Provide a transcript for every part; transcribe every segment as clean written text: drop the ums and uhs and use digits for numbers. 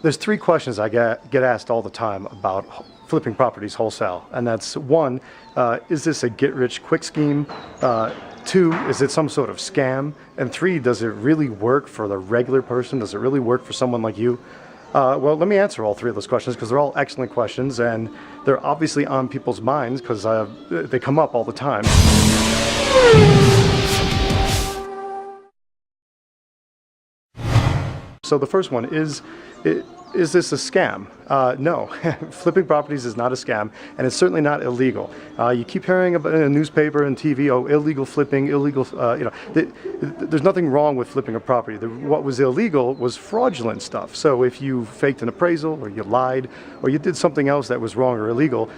There's three questions I get asked all the time about flipping properties wholesale, and that's one, is this a get-rich-quick scheme? Two, is it some sort of scam? And three, does it really work for the regular person? Does it really work for someone like you? Well, let me answer all three of those questions because they're all excellent questions, and they're obviously on people's minds because they come up all the time. So the first one is this a scam? No, flipping properties is not a scam, and it's certainly not illegal. You keep hearing about in a newspaper and TV, oh, illegal flipping, illegal, there's nothing wrong with flipping a property. What was illegal was fraudulent stuff. So if you faked an appraisal, or you lied, or you did something else that was wrong or illegal,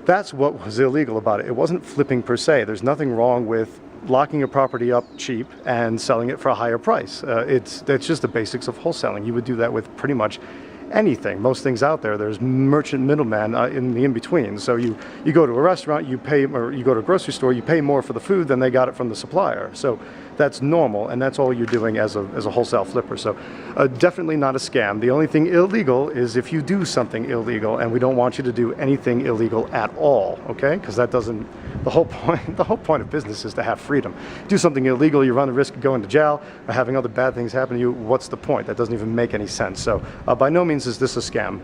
that's what was illegal about it. It wasn't flipping per se. There's nothing wrong with locking a property up cheap and selling it for a higher price. That's just the basics of wholesaling. You would do that with pretty much anything. Most things out there, there's merchant middleman in the in-between. So you go to a restaurant, you pay, or you go to a grocery store, you pay more for the food than they got it from the supplier. So that's normal, and that's all you're doing as a wholesale flipper. So definitely not a scam. The only thing illegal is if you do something illegal, and we don't want you to do anything illegal at all, okay? Because that doesn't, the whole point of business is to have freedom. Do something illegal, you run the risk of going to jail or having other bad things happen to you. What's the point? That doesn't even make any sense. So by no means is this a scam.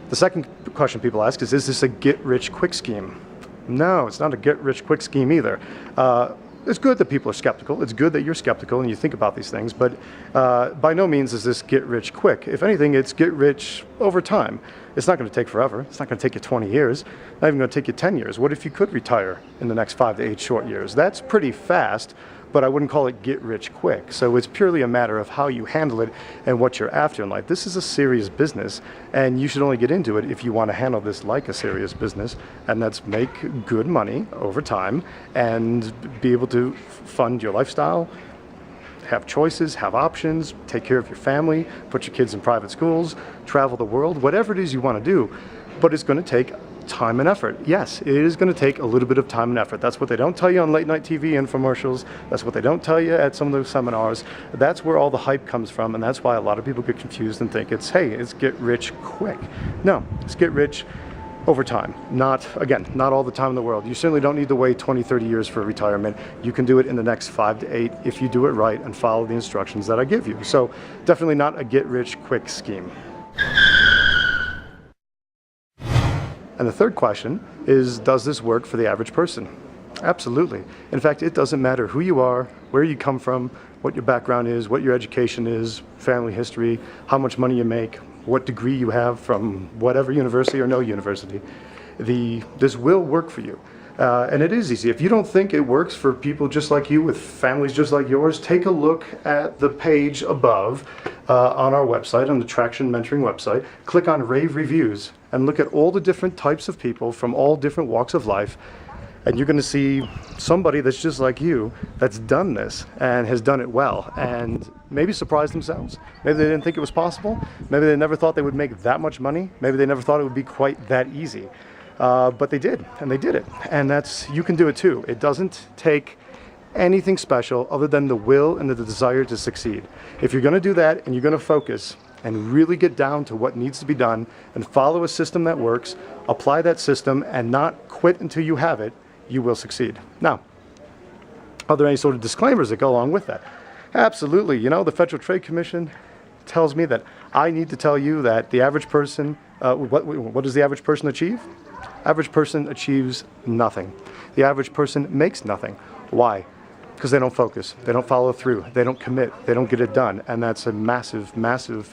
The second question people ask is this a get-rich-quick scheme? No, it's not a get-rich-quick scheme either. It's good that people are skeptical. It's good that you're skeptical and you think about these things, but by no means is this get-rich-quick. If anything, it's get-rich over time. It's not going to take forever. It's not going to take you 20 years. Not even going to take you 10 years. What if you could retire in the next 5 to 8 short years? That's pretty fast, but I wouldn't call it get-rich-quick. So it's purely a matter of how you handle it and what you're after in life. This is a serious business, and you should only get into it if you want to handle this like a serious business, and that's make good money over time and be able to fund your lifestyle, have choices, have options, take care of your family, put your kids in private schools, travel the world, whatever it is you want to do. But it's going to take time and effort. Yes, it is going to take a little bit of time and effort. That's what they don't tell you on late night TV infomercials. That's what they don't tell you at some of those seminars. That's where all the hype comes from, and that's why a lot of people get confused and think it's, hey, it's get rich quick. No, it's get rich over time. Not all the time in the world. You certainly don't need to wait 20, 30 years for retirement. You can do it in the next 5 to 8 if you do it right and follow the instructions that I give you. So definitely not a get rich quick scheme. And the third question is, does this work for the average person? Absolutely. In fact, it doesn't matter who you are, where you come from, what your background is, what your education is, family history, how much money you make, what degree you have from whatever university or no university. This will work for you. And it is easy. If you don't think it works for people just like you with families just like yours, take a look at the page above on our website, on the Traction Mentoring website. Click on Rave Reviews and look at all the different types of people from all different walks of life. And you're going to see somebody that's just like you that's done this and has done it well and maybe surprised themselves. Maybe they didn't think it was possible. Maybe they never thought they would make that much money. Maybe they never thought it would be quite that easy. But they did, and they did it. And you can do it too. It doesn't take anything special other than the will and the desire to succeed. If you're going to do that and you're going to focus and really get down to what needs to be done and follow a system that works, apply that system and not quit until you have it, you will succeed. Now, are there any sort of disclaimers that go along with that? Absolutely. You know, the Federal Trade Commission tells me that I need to tell you that the average person, what does the average person achieve? Average person achieves nothing. The average person makes nothing. Why? Because they don't focus, they don't follow through, they don't commit, they don't get it done, and that's a massive, massive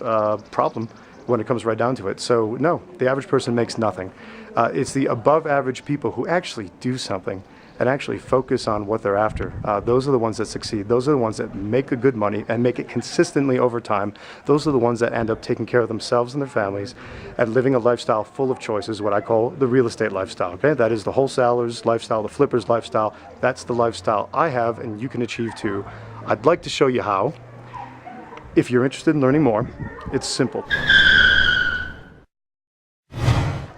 problem when it comes right down to it. So no, the average person makes nothing. It's the above average people who actually do something and actually focus on what they're after. Those are the ones that succeed. Those are the ones that make a good money and make it consistently over time. Those are the ones that end up taking care of themselves and their families and living a lifestyle full of choices, what I call the real estate lifestyle. Okay, that is the wholesaler's lifestyle, the flipper's lifestyle. That's the lifestyle I have and you can achieve too. I'd like to show you how. If you're interested in learning more, it's simple.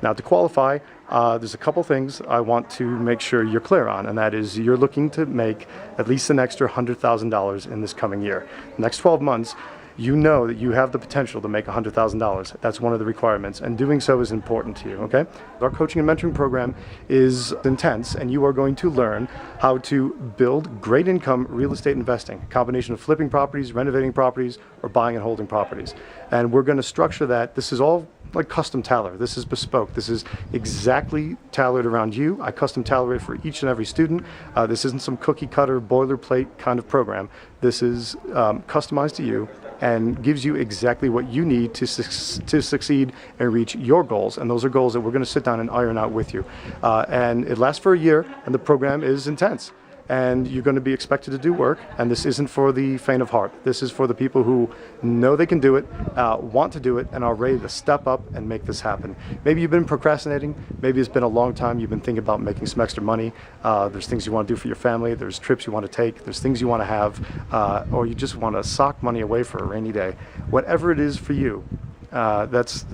Now, to qualify, there's a couple things I want to make sure you're clear on, and that is you're looking to make at least an extra $100,000 in this coming year. The next 12 months, you know that you have the potential to make $100,000. That's one of the requirements, and doing so is important to you, okay? Our coaching and mentoring program is intense, and you are going to learn how to build great income real estate investing, a combination of flipping properties, renovating properties, or buying and holding properties. And we're going to structure that. This is all like custom tailor. This is bespoke. This is exactly tailored around you. I custom tailor it for each and every student. This isn't some cookie cutter boilerplate kind of program. This is customized to you and gives you exactly what you need to succeed and reach your goals. And those are goals that we're going to sit down and iron out with you. And it lasts for a year, and the program is intense. And you're going to be expected to do work, and this isn't for the faint of heart. This is for the people who know they can do it, want to do it, and are ready to step up and make this happen. Maybe you've been procrastinating. Maybe it's been a long time you've been thinking about making some extra money. There's things you want to do for your family. There's trips you want to take. There's things you want to have, or you just want to sock money away for a rainy day. Whatever it is for you, that's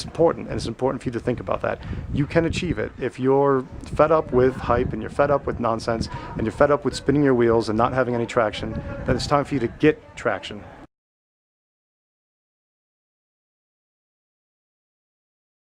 important, and it's important for you to think about that. You can achieve it if you're fed up with hype, and you're fed up with nonsense, and you're fed up with spinning your wheels and not having any traction. Then it's time for you to get traction.